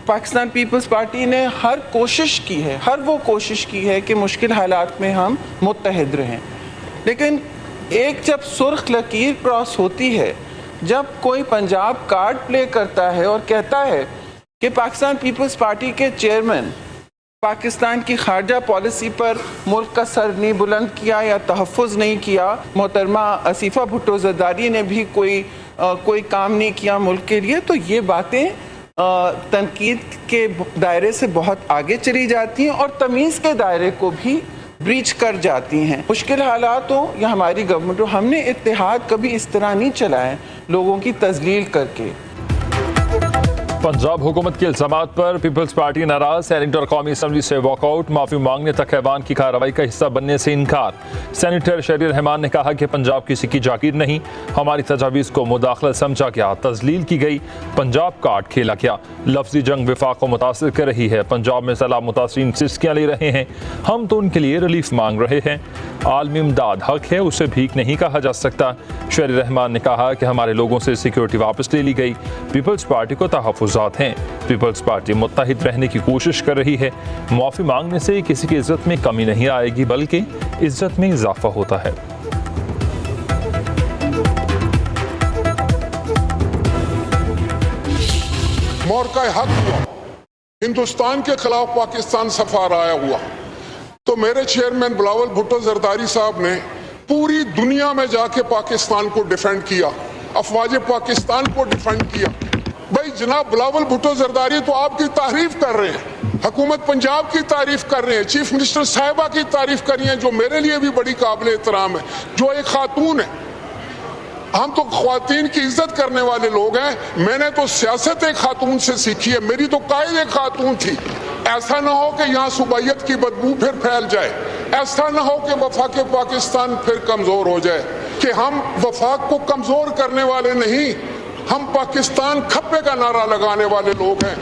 Pakistan peoples party ने हर वो कोशिश की है कि मुश्किल हालात में हम मुत्तहिद रहें, लेकिन एक जब सुर्ख लकीर क्रॉस होती है, जब कोई पंजाब कार्ड प्ले करता है और कहता है कि पाकिस्तान पीपल्स पार्टी के चेयरमैन पाकिस्तान की खारजा पॉलिसी पर मुल्क का सर नहीं बुलंद किया या तहफ़्फ़ुज़ नहीं किया, मोहतरमा आसिफ़ा भुट्टो ज़रदारी ने भी कोई काम नहीं किया मुल्क के लिए, तो ये बातें तनकीद के दायरे से बहुत आगे चली जाती हैं और तमीज़ के दायरे को भी ब्रीच कर जाती हैं। मुश्किल हालात हो या हमारी गवर्नमेंट हो, हमने इत्तेहाद कभी इस तरह नहीं चलाया लोगों की तज़लील करके। पंजाब हुकूमत के इल्ज़ामात पर पीपल्स पार्टी नाराज, सेनेटर कौमी असम्बली से वॉकआउट, माफ़ी मांगने तक ऐवान की कार्रवाई का हिस्सा बनने से इनकार। सेनेटर शरीर रहमान ने कहा कि पंजाब किसी की जागीर नहीं, हमारी तजावीज़ को मुदाखलत समझा गया, तजलील की गई, पंजाब कार्ड खेला गया। लफ्ज़ी जंग विफाक को मुतासिर कर रही है, पंजाब में सैलाब मुतासरीन सिस्कियाँ ले रहे हैं, हम तो उनके लिए रिलीफ मांग रहे हैं। आलमी इमदाद हक है, उसे भीख नहीं कहा जा सकता। शरीर रहमान ने कहा कि हमारे लोगों से सिक्योरिटी वापस ले ली गई, पीपल्स पार्टी को तहफ़्फ़ुज़ात हैं, पीपल्स पार्टी मुत्तहिद रहने की कोशिश कर रही है। माफ़ी मांगने से किसी की इज्जत में कमी नहीं आएगी, बल्कि इज्जत में इजाफा होता है। मोरका हक हुआ, हिंदुस्तान के खिलाफ पाकिस्तान सफार आया हुआ, तो मेरे चेयरमैन बिलावल भुट्टो जरदारी साहब ने पूरी दुनिया में जाके पाकिस्तान को डिफेंड किया, अफवाज पाकिस्तान को डिफेंड किया। भाई जनाब बिलावल भुट्टो जरदारी तो आपकी तारीफ कर रहे हैं, हुकूमत पंजाब की तारीफ कर रहे हैं, चीफ मिनिस्टर साहिबा की तारीफ कर रही हैं, जो मेरे लिए भी बड़ी काबिल एहतराम है, जो एक खातून है। हम तो ख्वातीन की इज्जत करने वाले लोग हैं। मैंने तो सियासत एक खातून से सीखी है, मेरी तो कायद एक खातून थी। ऐसा ना हो कि यहाँ सुबाइयत की बदबू फिर फैल जाए, ऐसा ना हो कि वफाक पाकिस्तान फिर कमजोर हो जाए, कि हम वफाक को कमजोर करने वाले नहीं, हम पाकिस्तान खप्पे का नारा लगाने वाले लोग हैं।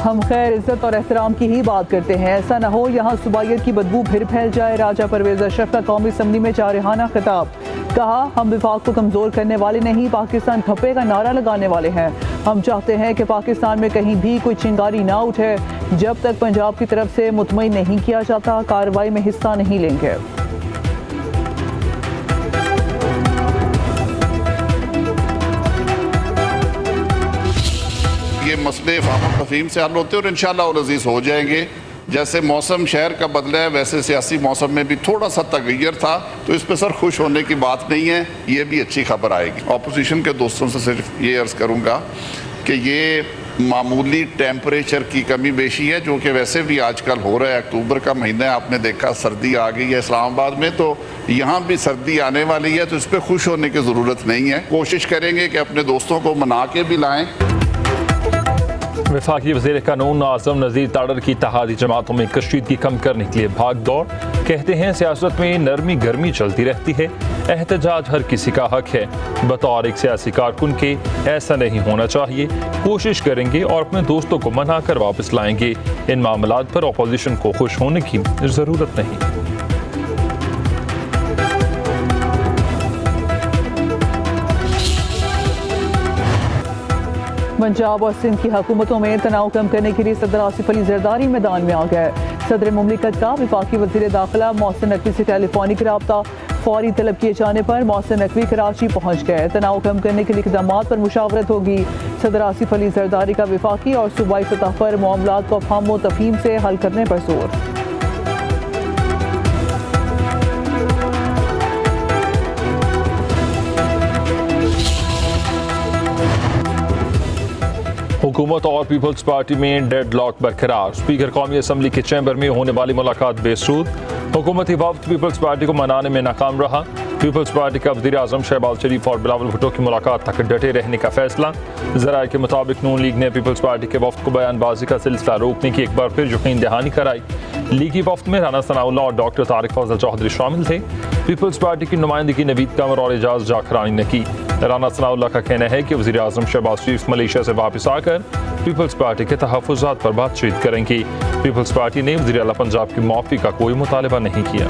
हम खैर इज्जत और एहतराम की ही बात करते हैं, ऐसा ना हो यहाँ सुबाइयत की बदबू फिर फैल जाए। राजा परवेज अशरफ का कौमी असम्बली में जारहाना खिताब, कहा हम विफाक को कमजोर करने वाले नहीं, पाकिस्तान खप्पे का नारा लगाने वाले हैं। हम चाहते हैं कि पाकिस्तान में कहीं भी कोई चिंगारी ना उठे, जब तक पंजाब की तरफ से मुतमईन नहीं किया जाता कार्रवाई में हिस्सा नहीं लेंगे। ये मसले फ़ाहम तफ़हीम से हल होते हैं और इंशाअल्लाह अज़ीज़ हो जाएंगे। जैसे मौसम शहर का बदला है, वैसे सियासी मौसम में भी थोड़ा सा तगय्युर था, तो इस पर सर खुश होने की बात नहीं है, ये भी अच्छी खबर आएगी। अपोजिशन के दोस्तों से सिर्फ ये अर्ज़ करूँगा कि ये मामूली टेम्परेचर की कमी बेशी है, जो कि वैसे भी आजकल हो रहा है। अक्टूबर का महीना है, आपने देखा सर्दी आ गई है इस्लामाबाद में, तो यहाँ भी सर्दी आने वाली है, तो इस पर खुश होने की ज़रूरत नहीं है। कोशिश करेंगे कि अपने दोस्तों को मना के भी लाएँ। वफाकी वज़ीर कानून आज़म नज़ीर ताड़र की इत्तेहादी जमातों में कशीदगी कम करने के लिए भाग दौड़, कहते हैं सियासत में नरमी गर्मी चलती रहती है, एहतजाज हर किसी का हक है, बतौर एक सियासी कारकुन के ऐसा नहीं होना चाहिए, कोशिश करेंगे और अपने दोस्तों को मना कर वापस लाएंगे। इन मामलात पर अपोजिशन को खुश होने की ज़रूरत नहीं। पंजाब और सिंध की हुकूमतों में तनाव कम करने के लिए सदर आसिफ अली जरदारी मैदान में आ गए। सदर मुमलिकत का वफाकी वज़ीर दाखिला मोहसिन नकवी से टेलीफोनिक रब्ता फौरी तलब किए जाने पर मोहसिन नकवी कराची पहुँच गए। तनाव कम करने के लिए इक़दामात पर मुशावरत होगी। सदर आसिफ अली जरदारी का वफाकी और सूबाई सतह पर मामलात को अफ़हाम व तफ़हीम से हल करने पर जोर। हुकूमत और पीपल्स पार्टी में डेडलॉक बरकरार, स्पीकर कौमी असम्बली के चैम्बर में होने वाली मुलाकात बेसूद, हुकूमती वफ्द पीपल्स पार्टी को मनाने में नाकाम रहा। पीपल्स पार्टी का वज़ीर आज़म शहबाज शरीफ और बिलावल भुट्टो की मुलाकात तक डटे रहने का फैसला। ज़राए के मुताबिक नून लीग ने पीपल्स पार्टी के वफ्द को बयानबाजी का सिलसिला रोकने की एक बार फिर यकीन दहानी कराई। लीगी वफ्द में राना सनाउल्लाह और डॉक्टर तारिक फजल चौधरी शामिल थे। पीपल्स पार्टी की नुमाइंदगी नवीद कमर और एजाज जाखरानी ने की। राना सनाउल्लाह का कहना है कि वज़ीर आज़म शहबाज शरीफ मलेशिया से वापस आकर पीपल्स पार्टी के तहफ़्फ़ुज़ात पर बातचीत करेंगे। पीपल्स पार्टी ने वज़ीर आला पंजाब की माफ़ी का कोई मुतालबा नहीं किया।